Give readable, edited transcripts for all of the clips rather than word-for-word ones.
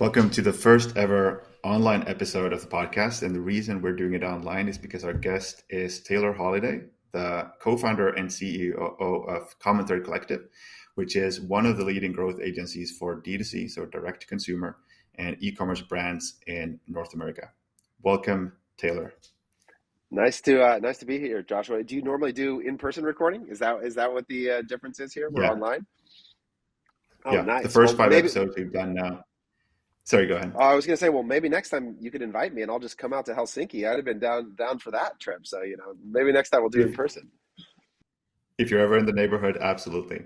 Welcome to the first ever online episode of the podcast. And the reason we're doing it online is because our guest is Taylor Holiday, the co-founder and CEO of Common Thread Collective, which is one of the leading growth agencies for D2C, so direct to consumer, and e-commerce brands in North America. Welcome, Taylor. Nice to be here, Joshua. Do you normally do in-person recording? Is that what the difference is here? We're Yeah, online. Oh, yeah. The nice. first Well, five maybe episodes we've done now. Sorry, go ahead. I was gonna say, well, maybe next time you could invite me, and I'll just come out to Helsinki. I'd have been down for that trip. So maybe next time we'll do it in If person. if you're ever in the neighborhood, absolutely.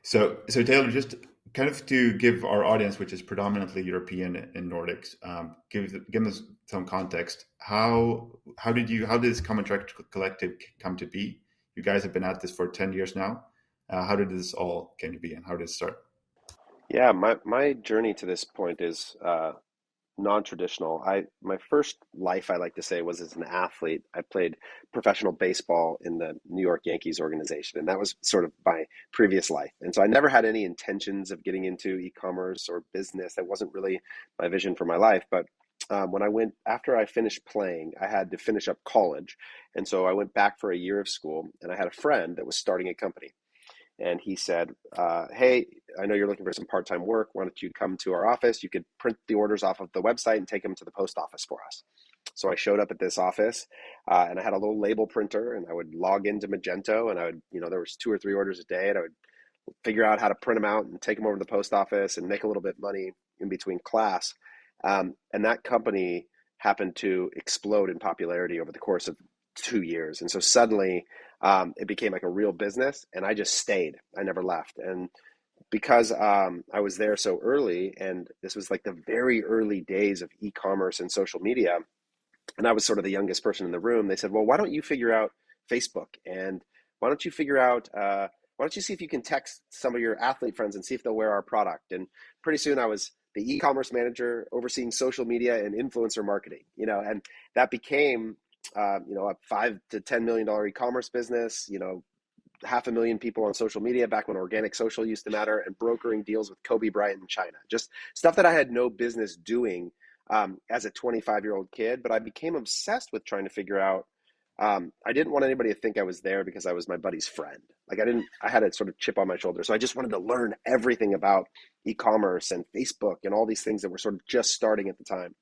So Taylor, just kind of to give our audience, which is predominantly European and Nordics, give us some context. How did this Common Thread Collective come to be? You guys have been at this for 10 years now. How did this all came to be, and how did it start? Yeah, my journey to this point is non-traditional. My first life, I like to say, was as an athlete. I played professional baseball in the New York Yankees organization, and that was sort of my previous life. And so I never had any intentions of getting into e-commerce or business. That wasn't really my vision for my life. But when I went after I finished playing, I had to finish up college, and so I went back for a year of school. And I had a friend that was starting a company. And he said, "Hey, I know you're looking for some part-time work. Why don't you come to our office? You could print the orders off of the website and take them to the post office for us." So I showed up at this office, and I had a little label printer, and I would log into Magento, and I would, there was 2 or 3 orders a day, and I would figure out how to print them out and take them over to the post office and make a little bit of money in between class. And that company happened to explode in popularity over the course of 2 years. And so suddenly it became like a real business, and I just stayed. I never left. And because I was there so early, and this was like the very early days of e-commerce and social media, and I was sort of the youngest person in the room, they said, well, why don't you figure out Facebook? And why don't you figure out, why don't you see if you can text some of your athlete friends and see if they'll wear our product? And pretty soon I was the e-commerce manager overseeing social media and influencer marketing, and that became, a $5 to $10 million e-commerce business, 500,000 people on social media back when organic social used to matter, and brokering deals with Kobe Bryant in China. Just stuff that I had no business doing as a 25-year-old kid, but I became obsessed with trying to figure out. I didn't want anybody to think I was there because I was my buddy's friend. Like I had a sort of chip on my shoulder. So I just wanted to learn everything about e-commerce and Facebook and all these things that were sort of just starting at the time.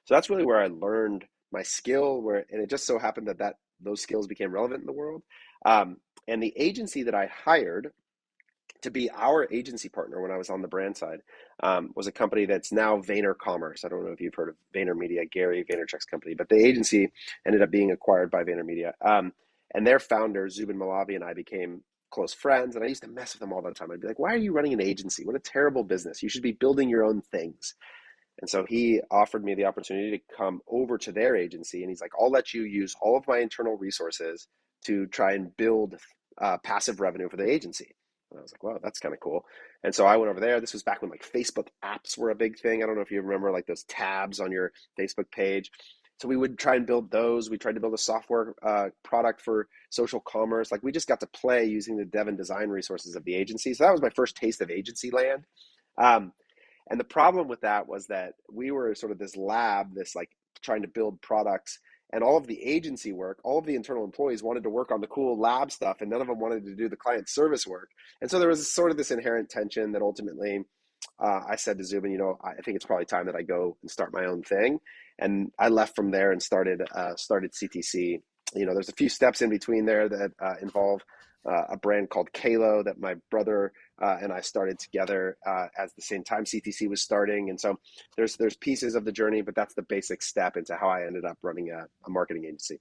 So that's really where I learned my skill, and it just so happened that those skills became relevant in the world. And the agency that I hired to be our agency partner when I was on the brand side was a company that's now Vayner Commerce. I don't know if you've heard of VaynerMedia, Gary Vaynerchuk's company, but the agency ended up being acquired by VaynerMedia. And their founder, Zubin Malavi, and I became close friends. And I used to mess with them all the time. I'd be like, why are you running an agency? What a terrible business. You should be building your own things. And so he offered me the opportunity to come over to their agency. And he's like, I'll let you use all of my internal resources to try and build passive revenue for the agency. And I was like, wow, that's kind of cool. And so I went over there. This was back when like Facebook apps were a big thing. I don't know if you remember like those tabs on your Facebook page. So we would try and build those. We tried to build a software product for social commerce. Like we just got to play using the dev and design resources of the agency. So that was my first taste of agency land. Um, and the problem with that was that we were sort of this lab, this like trying to build products, and all of the agency work, all of the internal employees wanted to work on the cool lab stuff, and none of them wanted to do the client service work. And so there was sort of this inherent tension that ultimately I said to Zubin, I think it's probably time that I go and start my own thing. And I left from there and started CTC. There's a few steps in between there that involve a brand called Kalo that my brother and I started together at the same time CTC was starting. And so there's pieces of the journey, but that's the basic step into how I ended up running a marketing agency.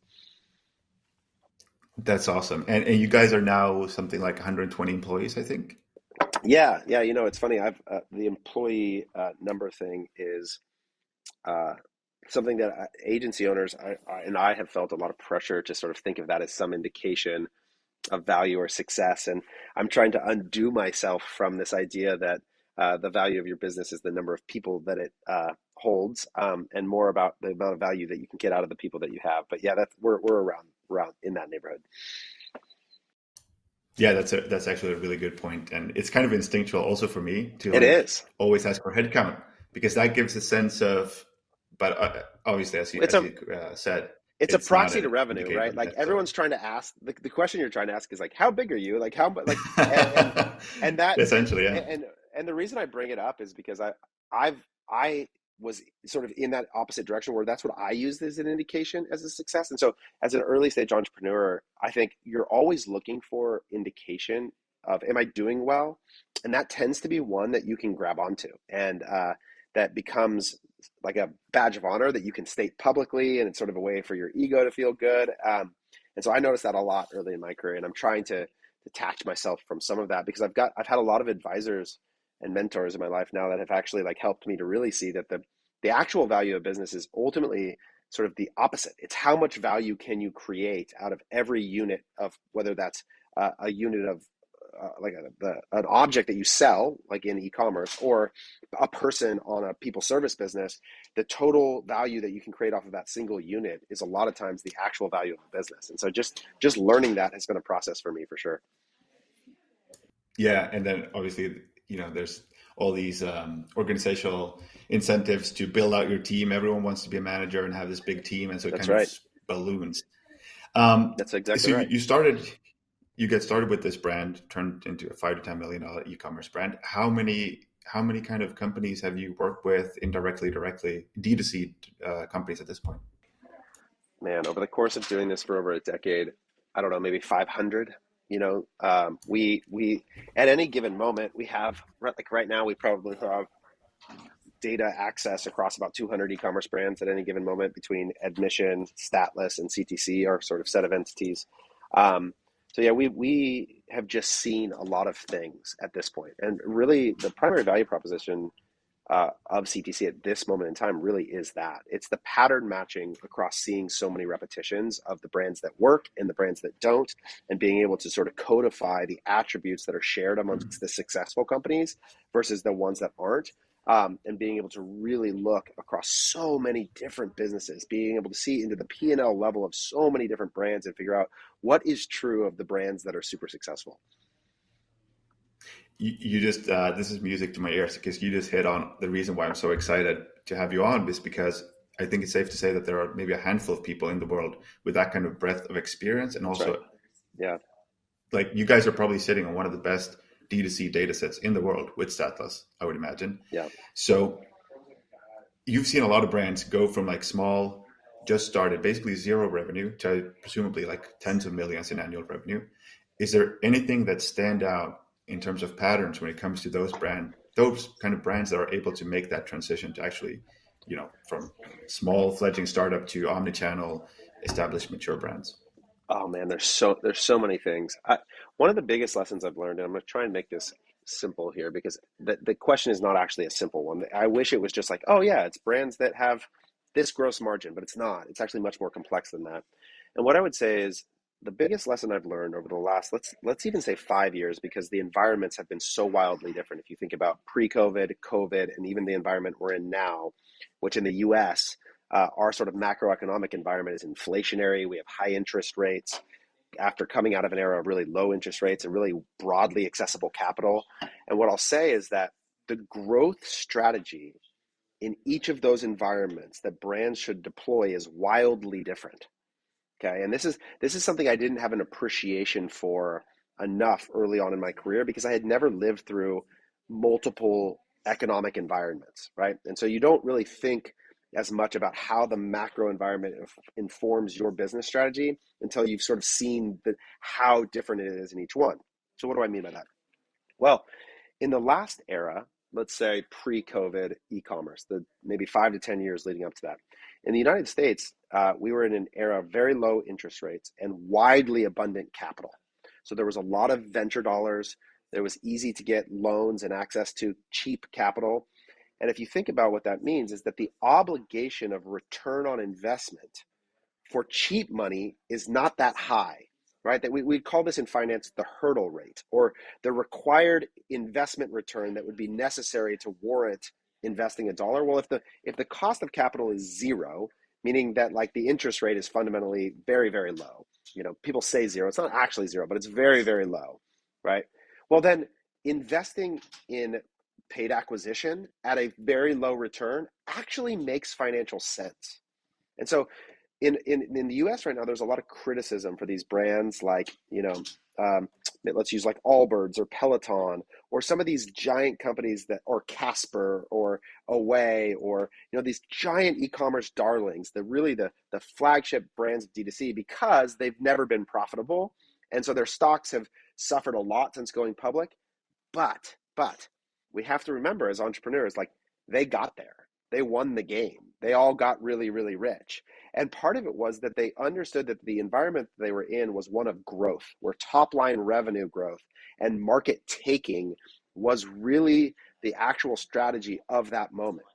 That's awesome. And you guys are now something like 120 employees, I think. Yeah. It's funny. I've the employee number thing is something that agency owners and I have felt a lot of pressure to sort of think of that as some indication of value or success. And I'm trying to undo myself from this idea that the value of your business is the number of people that it holds, and more about the amount of value that you can get out of the people that you have. But yeah, we're around in that neighborhood. Yeah, that's actually a really good point, and it's kind of instinctual also for me to It like is. always ask for headcount because that gives a sense of. But obviously, as you It's as a you said, it's a it's not proxy to an revenue, indicator right? Like necessarily. everyone's trying to ask the question you're trying to ask is like, how big are you? Like like and and, and that Essentially, yeah. and and the reason I bring it up is because I've I was sort of in that opposite direction where that's what I used as an indication as a success. And so as an early stage entrepreneur, I think you're always looking for indication of am I doing well? And that tends to be one that you can grab onto. And that becomes like a badge of honor that you can state publicly, and it's sort of a way for your ego to feel good. And so I noticed that a lot early in my career, and I'm trying to detach myself from some of that because I've had a lot of advisors and mentors in my life now that have actually like helped me to really see that the actual value of business is ultimately sort of the opposite. It's how much value can you create out of every unit of whether that's a unit of an object that you sell, like in e-commerce, or a person on a people service business. The total value that you can create off of that single unit is a lot of times the actual value of the business. And so just learning that has been a process for me for sure. Yeah, and then obviously, there's all these organizational incentives to build out your team. Everyone wants to be a manager and have this big team, and so it That's kind of right. balloons. Um, That's exactly so right. you get started with this brand, turned into a $5 to $10 million e-commerce brand. How many kind of companies have you worked with indirectly, directly, D2C companies at this point? Man, over the course of doing this for over a decade, I don't know, maybe 500. We at any given moment we have like right now we probably have data access across about 200 e-commerce brands at any given moment between admission, statless, and CTC, our sort of set of entities. Um, so yeah, we have just seen a lot of things at this point, and really the primary value proposition of CTC at this moment in time really is that it's the pattern matching across seeing so many repetitions of the brands that work and the brands that don't, and being able to sort of codify the attributes that are shared amongst the successful companies versus the ones that aren't. And being able to really look across so many different businesses, being able to see into the P&L level of so many different brands and figure out what is true of the brands that are super successful. You just this is music to my ears because you just hit on the reason why I'm so excited to have you on is because I think it's safe to say that there are maybe a handful of people in the world with that kind of breadth of experience, and That's right. also Yeah. like you guys are probably sitting on one of the best D2C data sets in the world with Statless, I would imagine. Yeah. So you've seen a lot of brands go from like small, just started, basically zero revenue to presumably like tens of millions in annual revenue. Is there anything that stand out in terms of patterns when it comes to those kind of brands that are able to make that transition to actually, from small fledgling startup to omnichannel, established mature brands? Oh man, there's so many things. One of the biggest lessons I've learned, and I'm going to try and make this simple here because the question is not actually a simple one. I wish it was just like, oh yeah, it's brands that have this gross margin, but it's not. It's actually much more complex than that. And what I would say is the biggest lesson I've learned over the last let's even say 5 years, because the environments have been so wildly different. If you think about pre-COVID, COVID, and even the environment we're in now, which in the U.S. Our sort of macroeconomic environment is inflationary. We have high interest rates after coming out of an era of really low interest rates and really broadly accessible capital. And what I'll say is that the growth strategy in each of those environments that brands should deploy is wildly different. Okay, and this is something I didn't have an appreciation for enough early on in my career because I had never lived through multiple economic environments, right? And so you don't really think as much about how the macro environment informs your business strategy until you've sort of seen how different it is in each one. So what do I mean by that? Well, in the last era, let's say pre-COVID e-commerce, the maybe 5 to 10 years leading up to that, in the United States, we were in an era of very low interest rates and widely abundant capital. So there was a lot of venture dollars. It was easy to get loans and access to cheap capital. And if you think about what that means, is that the obligation of return on investment for cheap money is not that high, right? That we call this in finance the hurdle rate, or the required investment return that would be necessary to warrant investing a dollar. Well, if the cost of capital is zero, meaning that like the interest rate is fundamentally very, very low. People say zero. It's not actually zero, but it's very, very low, right? Well, then investing in paid acquisition at a very low return actually makes financial sense. And so in the US right now, there's a lot of criticism for these brands like, let's use like Allbirds or Peloton or some of these giant companies or Casper or Away or, these giant e-commerce darlings, the flagship brands of D2C, because they've never been profitable. And so their stocks have suffered a lot since going public. But we have to remember as entrepreneurs, like they got there. They won the game. They all got really, really rich. And part of it was that they understood that the environment they were in was one of growth, where top line revenue growth and market taking was really the actual strategy of that moment.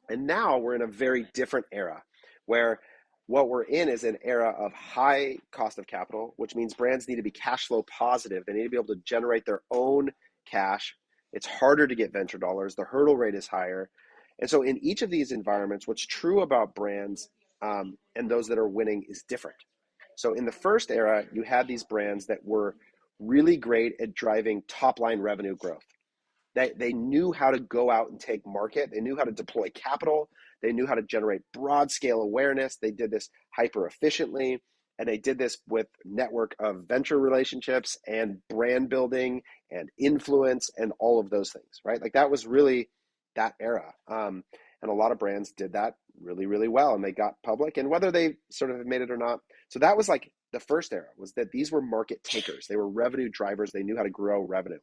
And now we're in a very different era where what we're in is an era of high cost of capital, which means brands need to be cash flow positive. They need to be able to generate their own cash. It's harder to get venture dollars. The hurdle rate is higher. And so in each of these environments, what's true about brands and those that are winning is different. So in the first era, you had these brands that were really great at driving top line revenue growth. They knew how to go out and take market. They knew how to deploy capital. They knew how to generate broad scale awareness. They did this hyper efficiently. And they did this with network of venture relationships and brand building and influence and all of those things, right? Like that was really that era. And a lot of brands did that really, really well. And they got public, and whether they sort of made it or not. So that was like the first era, was that these were market takers. They were revenue drivers. They knew how to grow revenue.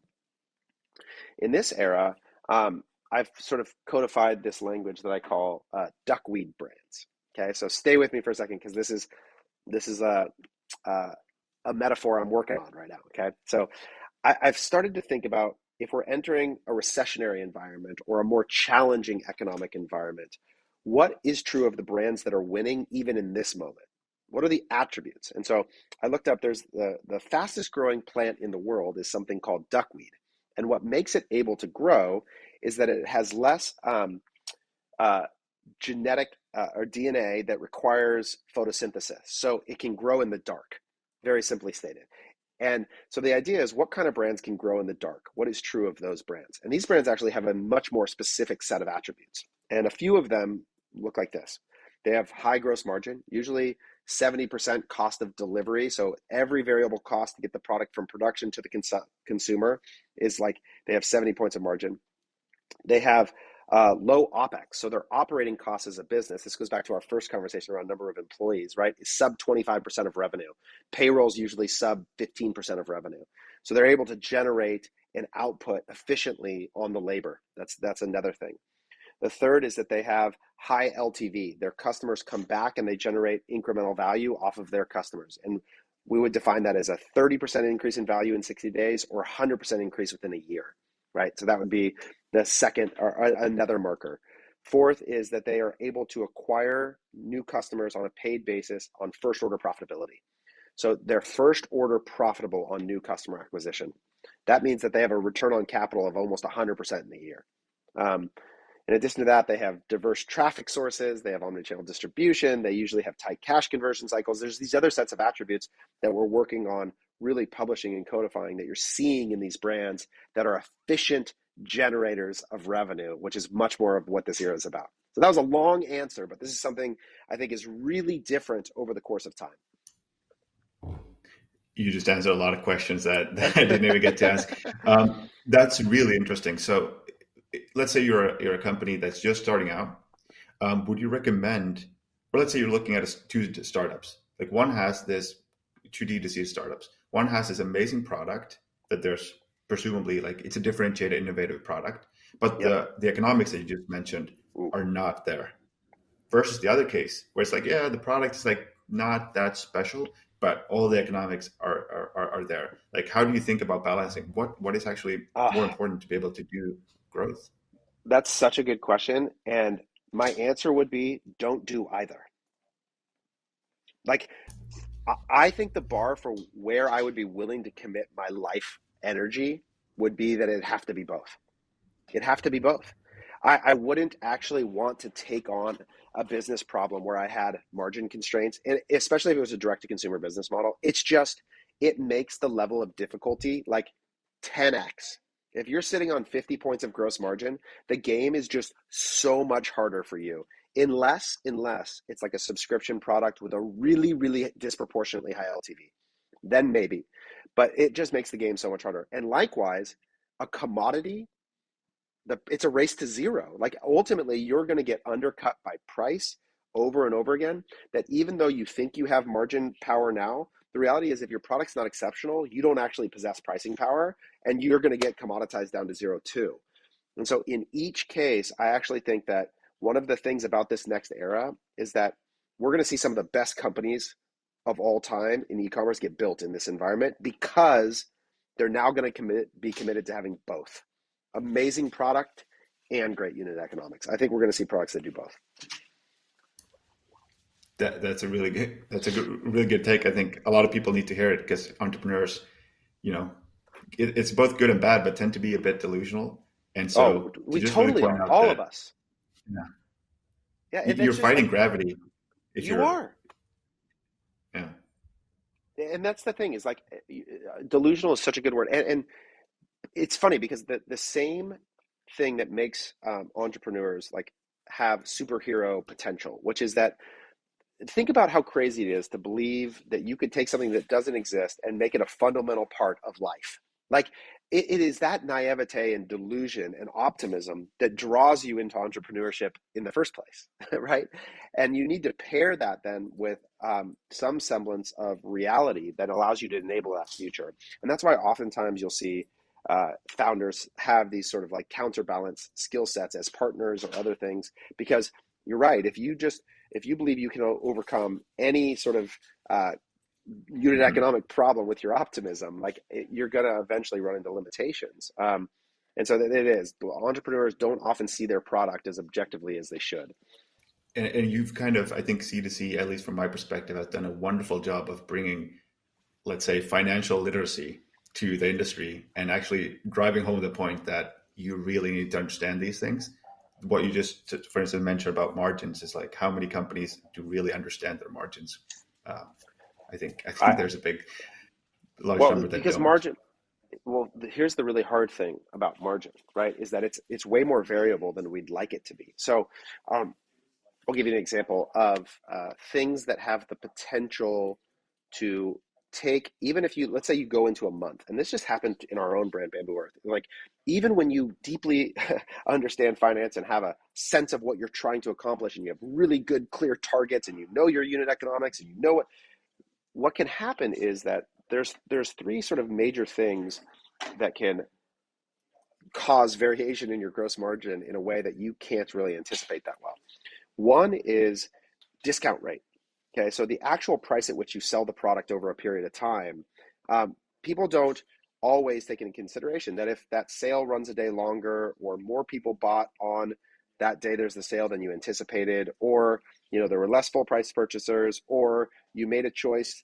In this era, I've sort of codified this language that I call duckweed brands. Okay, so stay with me for a second, because this is a metaphor I'm working on right now. Okay, so I've started to think about, if we're entering a recessionary environment or a more challenging economic environment, what is true of the brands that are winning even in this moment? What are the attributes? And so I looked up, there's the fastest growing plant in the world is something called duckweed. And what makes it able to grow is that it has less genetic or DNA that requires photosynthesis. So it can grow in the dark, very simply stated. And so the idea is, what kind of brands can grow in the dark? What is true of those brands? And these brands actually have a much more specific set of attributes. And a few of them look like this. They have high gross margin, usually 70% cost of delivery. So every variable cost to get the product from production to the consumer is like, they have 70 points of margin. They have low OPEX. So their operating costs as a business, this goes back to our first conversation around number of employees, right? Is sub 25% of revenue. Payroll's usually sub 15% of revenue. So they're able to generate an output efficiently on the labor. That's another thing. The third is that they have high LTV. Their customers come back and they generate incremental value off of their customers. And we would define that as a 30% increase in value in 60 days or 100% increase within a year, right? So that would be the second or another marker. Fourth is that they are able to acquire new customers on a paid basis on first order profitability. So they're first order profitable on new customer acquisition. That means that they have a return on capital of almost 100% in a year. In addition to that, they have diverse traffic sources. They have omnichannel distribution. They usually have tight cash conversion cycles. There's these other sets of attributes that we're working on really publishing and codifying that you're seeing in these brands that are efficient generators of revenue, which is much more of what this era is about. So that was a long answer, but this is something I think is really different over the course of time. You just answered a lot of questions that I didn't even get to ask. That's really interesting. So let's say you're a company that's just starting out. Would you recommend, or let's say you're looking at two startups, like one has this, two D2C startups. One has this amazing product that there's presumably, like, it's a differentiated, innovative product, but Yep. the economics that you just mentioned are not there. Versus the other case where it's like, yeah, the product is like not that special, but all the economics are there. Like, how do you think about balancing? What is actually more Ah, important to be able to do growth? that's such a good question. And my answer would be, don't do either. Like, I think the bar for where I would be willing to commit my life energy would be that it'd have to be both. It'd have to be both. I wouldn't actually want to take on a business problem where I had margin constraints, and especially if it was a direct to consumer business model. It's just, it makes the level of difficulty like 10x. If you're sitting on 50 points of gross margin, the game is just so much harder for you. Unless it's like a subscription product with a really, really disproportionately high LTV, then maybe. But it just makes the game so much harder. And likewise, a commodity, it's a race to zero. Like ultimately, you're going to get undercut by price over and over again. That even though you think you have margin power now, the reality is if your product's not exceptional, you don't actually possess pricing power, and you're going to get commoditized down to zero too. And so in each case, I actually think that one of the things about this next era is that we're going to see some of the best companies of all time in e-commerce get built in this environment because they're now going to be committed to having both amazing product and great unit economics. I think we're going to see products that do both. That's a really good take. I think a lot of people need to hear it because entrepreneurs, you know, it's both good and bad, but tend to be a bit delusional. And Oh, so to we just really totally point are. out All of that us. yeah, Yeah, and you're that's just fighting like gravity if you you're are. yeah. And that's the thing is like delusional is such a good word. And it's funny because the same thing that makes entrepreneurs like have superhero potential, which is that think about how crazy it is to believe that you could take something that doesn't exist and make it a fundamental part of life. Like it is that naivete and delusion and optimism that draws you into entrepreneurship in the first place, right? And you need to pair that then with some semblance of reality that allows you to enable that future. And that's why oftentimes you'll see founders have these sort of like counterbalance skill sets as partners or other things, because you're right. If you believe you can overcome any sort of unit Mhm. economic problem with your optimism, like you're going to eventually run into limitations. And so that it is. Entrepreneurs don't often see their product as objectively as they should. And you've kind of, I think, C2C, at least from my perspective, has done a wonderful job of bringing, let's say, financial literacy to the industry and actually driving home the point that you really need to understand these things. What you just, for instance, mentioned about margins is like how many companies do really understand their margins. Uh, I think I there's a big, large Well, number that because don't. margin. Well, here's the really hard thing about margin, right? Is that it's way more variable than we'd like it to be. So, um, I'll give you an example of things that have the potential to take, even if you, let's say you go into a month, and this just happened in our own brand, Bamboo Earth. Like, even when you deeply understand finance and have a sense of what you're trying to accomplish, and you have really good, clear targets, and you know your unit economics, and you know what can happen is that there's three sort of major things that can cause variation in your gross margin in a way that you can't really anticipate that well. One is discount rate. Okay, so the actual price at which you sell the product over a period of time, people don't always take into consideration that if that sale runs a day longer, or more people bought on that day there's the sale than you anticipated, or there were less full price purchasers, or you made a choice,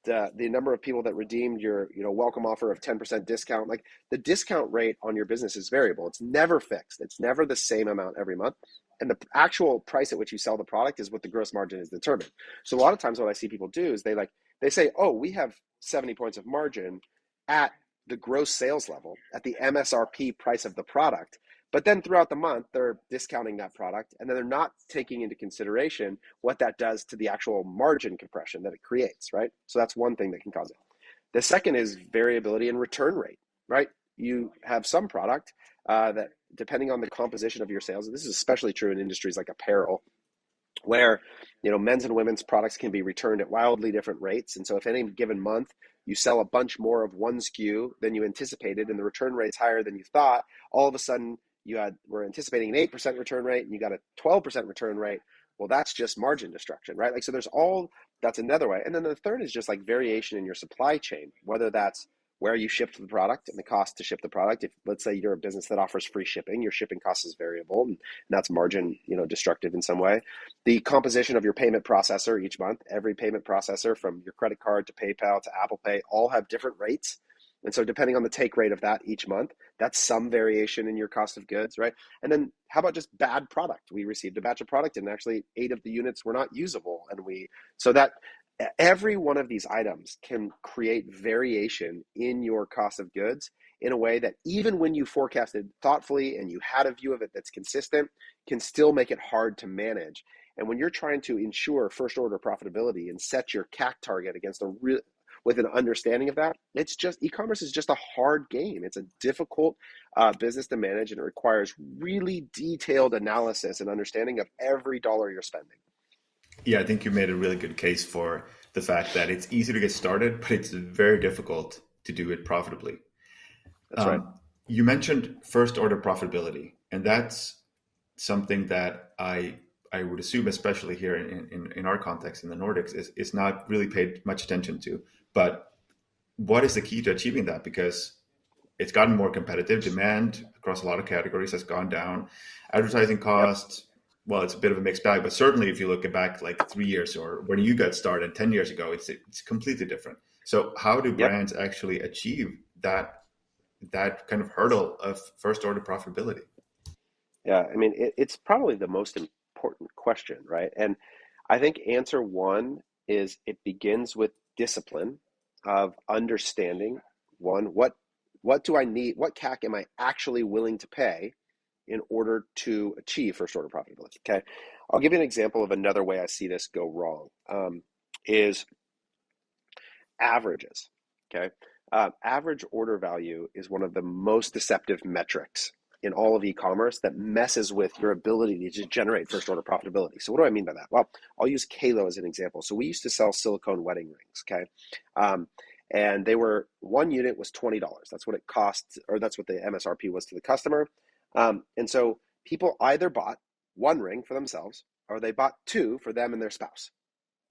the number of people that redeemed your welcome offer of 10% discount, like the discount rate on your business is variable. It's never fixed. It's never the same amount every month. And the actual price at which you sell the product is what the gross margin is determined. So a lot of times what I see people do is they say, oh, we have 70 points of margin at the gross sales level, at the MSRP price of the product. But then throughout the month, they're discounting that product, and then they're not taking into consideration what that does to the actual margin compression that it creates, right? So that's one thing that can cause it. The second is variability in return rate, right? You have some product that, depending on the composition of your sales, and this is especially true in industries like apparel, where men's and women's products can be returned at wildly different rates. And so if any given month you sell a bunch more of one SKU than you anticipated, and the return rate's higher than you thought, all of a sudden we're anticipating an 8% return rate and you got a 12% return rate. Well, that's just margin destruction, right? Like, so that's another way. And then the third is just like variation in your supply chain, whether that's where you shipped the product and the cost to ship the product. If, let's say, you're a business that offers free shipping, your shipping cost is variable, and that's margin, destructive in some way. The composition of your payment processor each month, every payment processor from your credit card to PayPal to Apple Pay, all have different rates. And so depending on the take rate of that each month, that's some variation in your cost of goods, right? And then how about just bad product? We received a batch of product and actually 8 of the units were not usable. And so that every one of these items can create variation in your cost of goods in a way that even when you forecasted thoughtfully and you had a view of it that's consistent, can still make it hard to manage. And when you're trying to ensure first order profitability and set your CAC target against a real with an understanding of that, it's just e-commerce is just a hard game. It's a difficult business to manage, and it requires really detailed analysis and understanding of every dollar you're spending. Yeah, I think you made a really good case for the fact that it's easy to get started, but it's very difficult to do it profitably. That's right. You mentioned first order profitability, and that's something that I would assume, especially here in our context in the Nordics, is not really paid much attention to. But what is the key to achieving that? Because it's gotten more competitive. Demand across a lot of categories has gone down. Advertising Yep. costs, well, it's a bit of a mixed bag, but certainly if you look back like 3 years or when you got started 10 years ago, it's completely different. So how do Yep. brands actually achieve that kind of hurdle of first order profitability? Yeah. I mean, it's probably the most important question, right? And I think answer one is it begins with discipline of understanding one, what do I need? What CAC am I actually willing to pay in order to achieve first order profitability? Okay. I'll give you an example of another way I see this go wrong, is averages. Okay. Average order value is one of the most deceptive metrics in all of e-commerce that messes with your ability to generate first order profitability. So what do I mean by that? Well, I'll use Kalo as an example. So we used to sell silicone wedding rings. Okay. And they were, one unit was $20. That's what it cost, or that's what the MSRP was to the customer. And so people either bought one ring for themselves or they bought two for them and their spouse.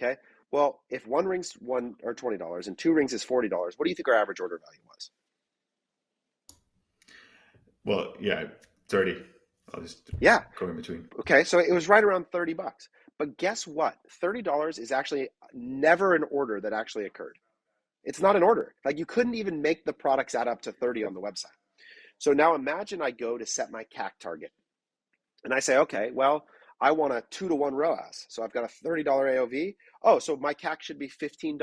Okay. Well, if one ring's $20 and two rings is $40, what do you think our average order value was? Well, yeah, 30. I'll just Yeah. go in between. Okay. So it was right around $30. But guess what? $30 is actually never an order that actually occurred. It's not an order. Like you couldn't even make the products add up to 30 on the website. So now imagine I go to set my CAC target and I say, okay, well, I want a 2-to-1 ROAS. So I've got a $30 AOV. Oh, so my CAC should be $15.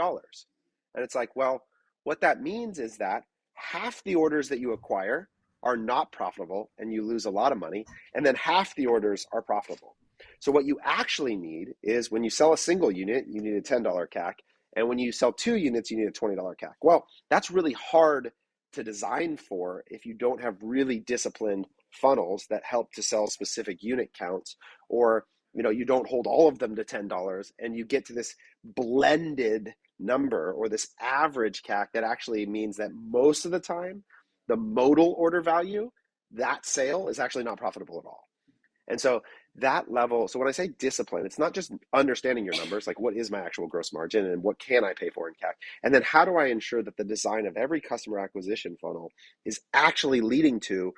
And it's like, well, what that means is that half the orders that you acquire are not profitable and you lose a lot of money. And then half the orders are profitable. So what you actually need is when you sell a single unit, you need a $10 CAC. And when you sell 2 units, you need a $20 CAC. Well, that's really hard to design for if you don't have really disciplined funnels that help to sell specific unit counts, or you don't hold all of them to $10 and you get to this blended number or this average CAC that actually means that most of the time the modal order value, that sale is actually not profitable at all. And so that level, so when I say discipline, it's not just understanding your numbers, like what is my actual gross margin and what can I pay for in CAC? And then how do I ensure that the design of every customer acquisition funnel is actually leading to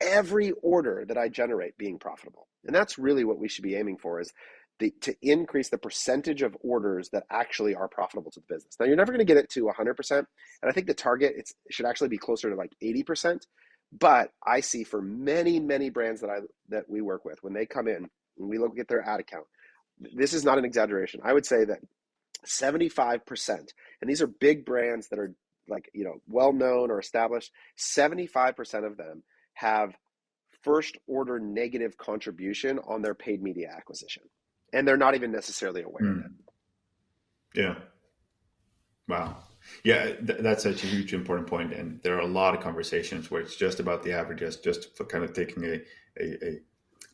every order that I generate being profitable? And that's really what we should be aiming for, is to increase the percentage of orders that actually are profitable to the business. Now, you're never going to get it to 100%. And I think the target, it should actually be closer to like 80%. But I see for many, many brands that we work with, when they come in and we look at their ad account, this is not an exaggeration. I would say that 75%, and these are big brands that are like, well known or established, 75% of them have first order negative contribution on their paid media acquisition. And they're not even necessarily aware of it. Yeah. Wow. Yeah, that's such a huge important point. And there are a lot of conversations where it's just about the averages, just for kind of taking a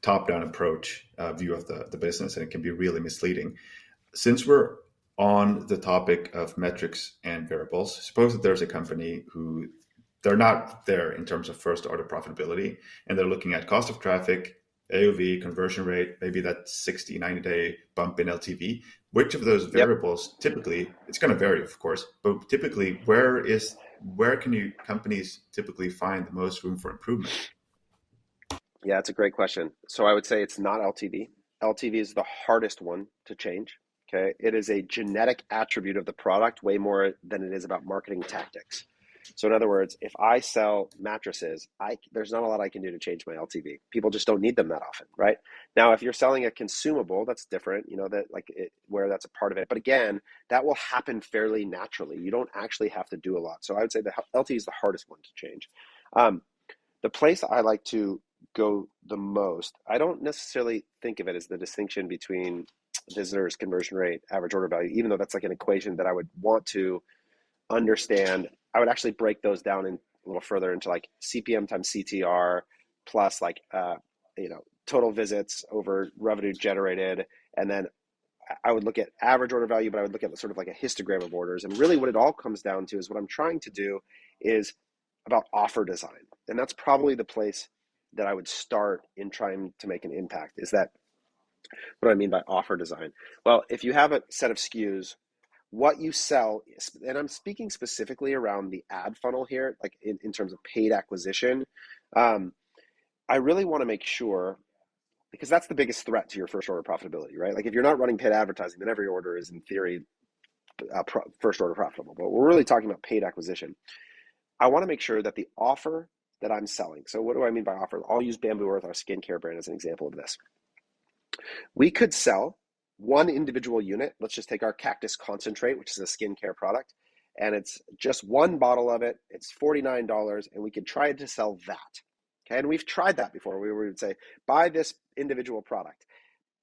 top-down approach view of the business, and it can be really misleading. Since we're on the topic of metrics and variables, suppose that there's a company who they're not there in terms of first order profitability, and they're looking at cost of traffic, AOV, conversion rate, maybe that 60, 90-day bump in LTV. Which of those Yep. variables typically, it's going to vary, of course, but typically where can companies typically find the most room for improvement? Yeah, it's a great question. So I would say it's not LTV. LTV is the hardest one to change. Okay. It is a genetic attribute of the product way more than it is about marketing tactics. So in other words, if I sell mattresses, there's not a lot I can do to change my LTV. People just don't need them that often, right? Now, if you're selling a consumable, that's different, that where that's a part of it. But again, that will happen fairly naturally. You don't actually have to do a lot. So I would say the LTV is the hardest one to change. Um, the place I like to go the most, I don't necessarily think of it as the distinction between visitors, conversion rate, average order value, even though that's like an equation that I would want to understand. I would actually break those down in a little further into like CPM times CTR plus like total visits over revenue generated, and then I would look at average order value, but I would look at sort of like a histogram of orders. And really what it all comes down to is what I'm trying to do is about offer design. And that's probably the place that I would start in trying to make an impact. Is that what do I mean by offer design? Well, if you have a set of SKUs, what you sell, and I'm speaking specifically around the ad funnel here, like in terms of paid acquisition, um, I really want to make sure, because that's the biggest threat to your first order profitability, right? Like if you're not running paid advertising, then every order is in theory first order profitable. But we're really talking about paid acquisition. I want to make sure that the offer that I'm selling, so what do I mean by offer? I'll use Bamboo Earth, our skincare brand, as an example of this. We could sell one individual unit. Let's just take our cactus concentrate, which is a skincare product, and it's just one bottle of it. It's $49, and we could try to sell that. Okay, and we've tried that before. We would say, buy this individual product.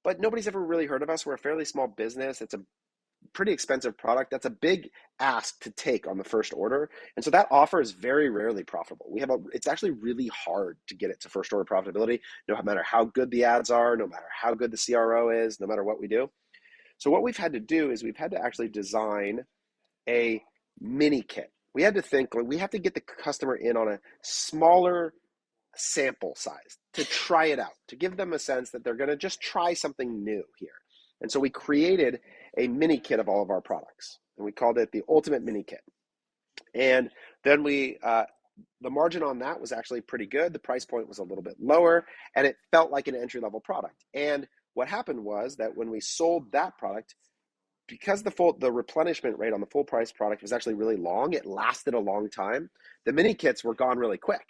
But nobody's ever really heard of us. We're a fairly small business. It's a pretty expensive product. That's a big ask to take on the first order. And so that offer is very rarely profitable. It's actually really hard to get it to first order profitability, no matter how good the ads are, no matter how good the CRO is, no matter what we do. So what we've had to do is we've had to actually design a mini kit. We had to think, like, we have to get the customer in on a smaller sample size to try it out, to give them a sense that they're going to just try something new here. And so we created a mini kit of all of our products, and we called it the Ultimate Mini Kit. And then the margin on that was actually pretty good. The price point was a little bit lower, and it felt like an entry-level product. And what happened was that when we sold that product, because the replenishment rate on the full price product was actually really long, it lasted a long time, the mini kits were gone really quick.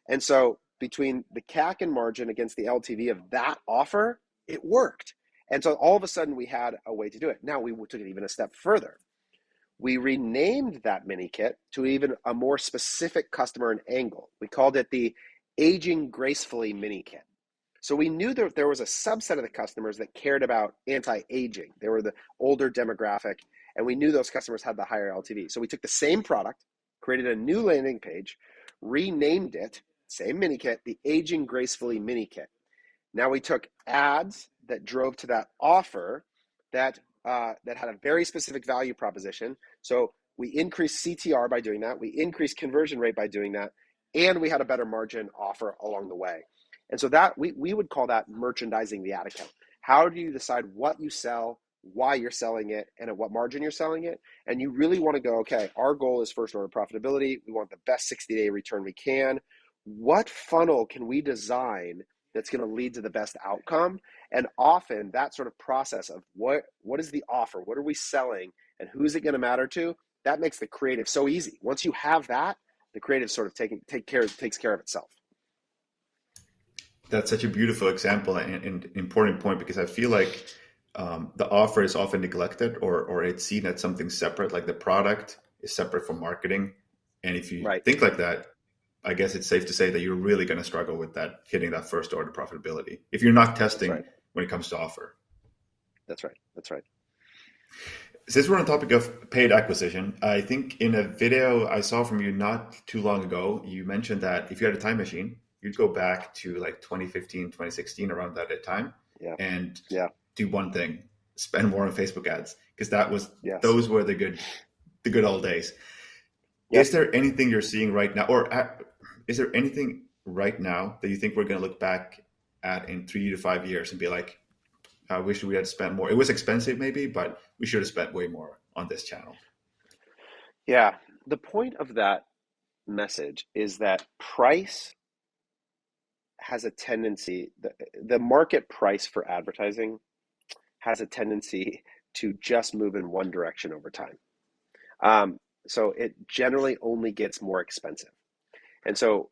And so between the CAC and margin against the LTV of that offer, it worked. And so all of a sudden we had a way to do it. Now we took it even a step further. We renamed that mini kit to even a more specific customer and angle. We called it the Aging Gracefully Mini Kit. So we knew that there was a subset of the customers that cared about anti-aging. They were the older demographic, and we knew those customers had the higher LTV. So we took the same product, created a new landing page, renamed it, same mini kit, the Aging Gracefully Mini Kit. Now we took ads that drove to that offer that had a very specific value proposition. So we increased CTR by doing that. We increased conversion rate by doing that. And we had a better margin offer along the way. And so that we would call that merchandising the ad account. How do you decide what you sell, why you're selling it, and at what margin you're selling it? And you really want to go, okay, our goal is first order profitability. We want the best 60-day return we can. What funnel can we design that's going to lead to the best outcome? And often that sort of process of what is the offer, what are we selling, and who's it going to matter to, that makes the creative so easy. Once you have that, the creative sort of takes care of itself. That's such a beautiful example and important point, because I feel like the offer is often neglected, or it's seen as something separate, like the product is separate from marketing. And if you Right. think like that, I guess it's safe to say that you're really going to struggle with that, hitting that first order profitability, if you're not That's testing right. when it comes to offer. That's right. That's right. Since we're on the topic of paid acquisition, I think in a video I saw from you not too long ago, you mentioned that if you had a time machine, you'd go back to like 2015, 2016, around that time, Yeah. and Yeah. do one thing: spend more on Facebook ads, because Yes. those were the good old days. Yep. Is there anything you're seeing right now, or is there anything right now that you think we're going to look back at in 3 to 5 years and be like, I wish we had spent more. It was expensive maybe, but we should have spent way more on this channel. Yeah. The point of that message is that price has a tendency, the market price for advertising has a tendency to just move in one direction over time. So it generally only gets more expensive. And so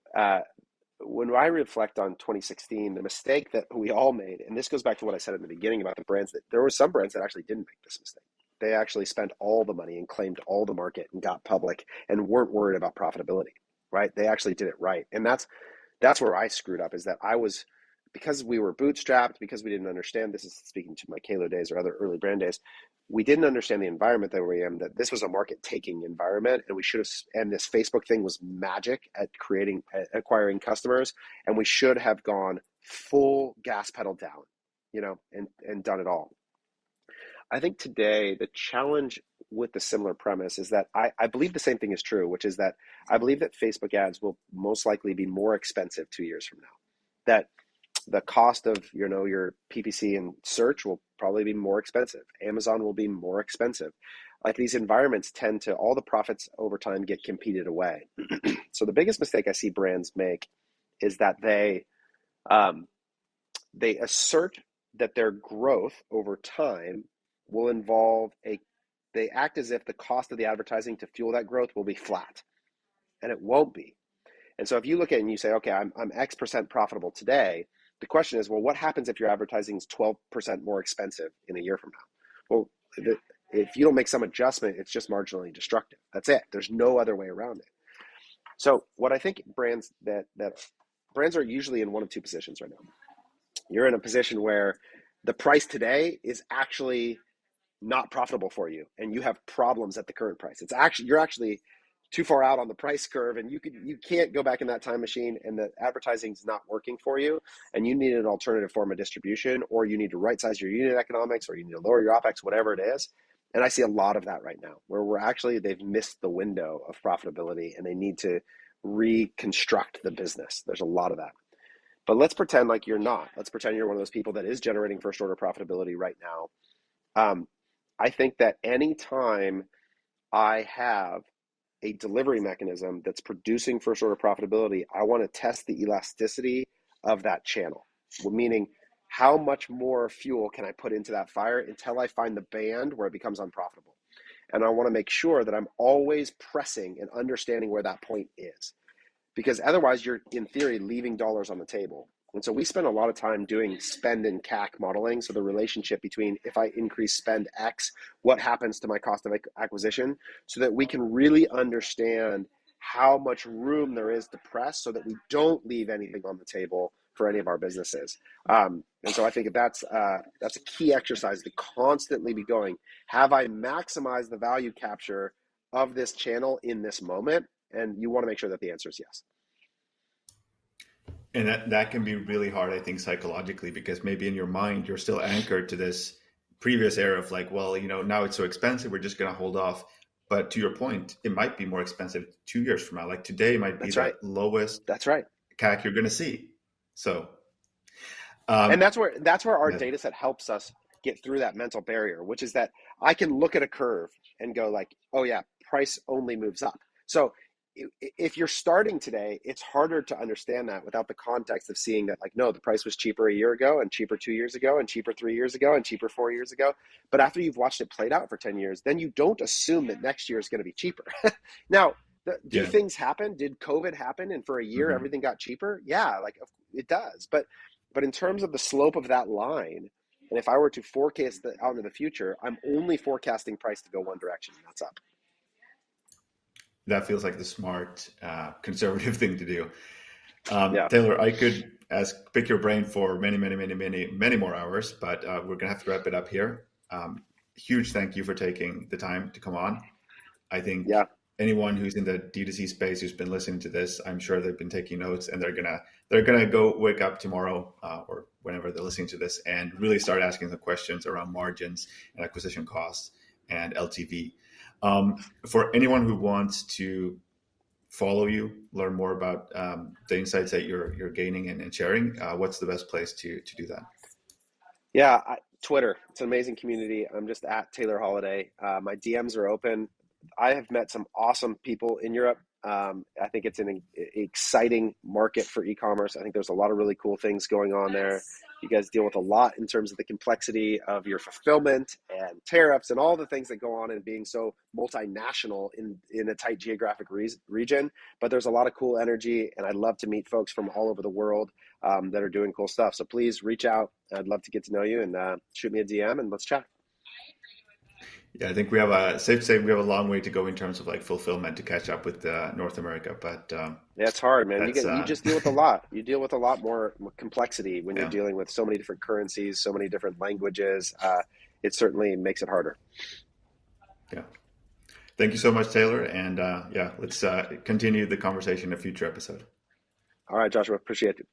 when I reflect on 2016, the mistake that we all made, and this goes back to what I said in the beginning about the brands, that there were some brands that actually didn't make this mistake. They actually spent all the money and claimed all the market and got public and weren't worried about profitability, right? They actually did it right. And that's where I screwed up, is that I was, because we were bootstrapped, because we didn't understand, this is speaking to my Kalo days or other early brand days, we didn't understand the environment that we're in, that this was a market taking environment, and we should have, and this Facebook thing was magic at creating, at acquiring customers, and we should have gone full gas pedal down, and done it all. I think today the challenge with the similar premise is that I believe the same thing is true, which is that I believe that Facebook ads will most likely be more expensive 2 years from now. That the cost of your PPC and search will probably be more expensive. Amazon will be more expensive. Like, these environments tend to, all the profits over time get competed away. So the biggest mistake I see brands make is that um, they assert that their growth over time will involve they act as if the cost of the advertising to fuel that growth will be flat, and it won't be. And so if you look at it and you say, okay, I'm X percent profitable today, the question is, well, what happens if your advertising is 12% more expensive in a year from now? Well, if you don't make some adjustment, it's just marginally destructive. That's it. There's no other way around it. So what I think that brands are usually in one of two positions right now. You're in a position where the price today is actually not profitable for you, and you have problems at the current price. You're actually too far out on the price curve, and you can't go back in that time machine, and the advertising's not working for you, and you need an alternative form of distribution, or you need to right size your unit economics, or you need to lower your OPEX, whatever it is. And I see a lot of that right now, where they've missed the window of profitability, and they need to reconstruct the business. There's a lot of that. But let's pretend like you're not. Let's pretend you're one of those people that is generating first order profitability right now. I think that anytime I have a delivery mechanism that's producing first order profitability, I want to test the elasticity of that channel. Meaning, how much more fuel can I put into that fire until I find the band where it becomes unprofitable? And I want to make sure that I'm always pressing and understanding where that point is, because otherwise you're, in theory, leaving dollars on the table. And so we spend a lot of time doing spend and CAC modeling. So the relationship between, if I increase spend X, what happens to my cost of acquisition, so that we can really understand how much room there is to press, so that we don't leave anything on the table for any of our businesses. And so I think that's a key exercise to constantly be going, have I maximized the value capture of this channel in this moment? And you want to make sure that the answer is yes. And that can be really hard, I think, psychologically, because maybe in your mind you're still anchored to this previous era of like, well, now it's so expensive, we're just going to hold off. But to your point, it might be more expensive 2 years from now. Like today might be That's the right. lowest That's right. CAC you're going to see. So, And um, that's where our yeah, data set helps us get through that mental barrier, which is that I can look at a curve and go like, oh yeah, price only moves up. So if you're starting today, it's harder to understand that without the context of seeing that, like, no, the price was cheaper a year ago, and cheaper 2 years ago, and cheaper 3 years ago, and cheaper 4 years ago. But after you've watched it played out for 10 years, then you don't assume that next year is going to be cheaper. Now, do yeah. things happen? Did COVID happen and for a year Hmm. everything got cheaper? Yeah, like it does. But in terms of the slope of that line, and if I were to forecast out into the future, I'm only forecasting price to go one direction, and that's up. That feels like the smart, conservative thing to do. Yeah. Taylor, I could pick your brain for many, many, many, many, many more hours, but we're gonna have to wrap it up here. Huge thank you for taking the time to come on. I think Yeah. anyone who's in the D2C space who's been listening to this, I'm sure they've been taking notes, and they're gonna go wake up tomorrow or whenever they're listening to this and really start asking the questions around margins and acquisition costs and LTV. For anyone who wants to follow you, learn more about the insights that you're gaining and sharing, what's the best place to do that? Yeah. Twitter. It's an amazing community. I'm just at Taylor Holiday. My DMs are open. I have met some awesome people in Europe. I think it's an exciting market for e-commerce. I think there's a lot of really cool things going on there. You guys deal with a lot in terms of the complexity of your fulfillment and tariffs and all the things that go on in being so multinational in a tight geographic region. But there's a lot of cool energy, and I'd love to meet folks from all over the world that are doing cool stuff. So please reach out. I'd love to get to know you, and shoot me a DM and let's chat. Yeah, I think we have a safe to say we have a long way to go in terms of like fulfillment to catch up with North America, but Yeah, it's hard, man. that's You just deal with a lot. You deal with a lot more complexity when you're yeah, dealing with so many different currencies, so many different languages. It certainly makes it harder. yeah. Thank you so much, Taylor, and yeah, let's continue the conversation in a future episode. All right, Joshua, appreciate it.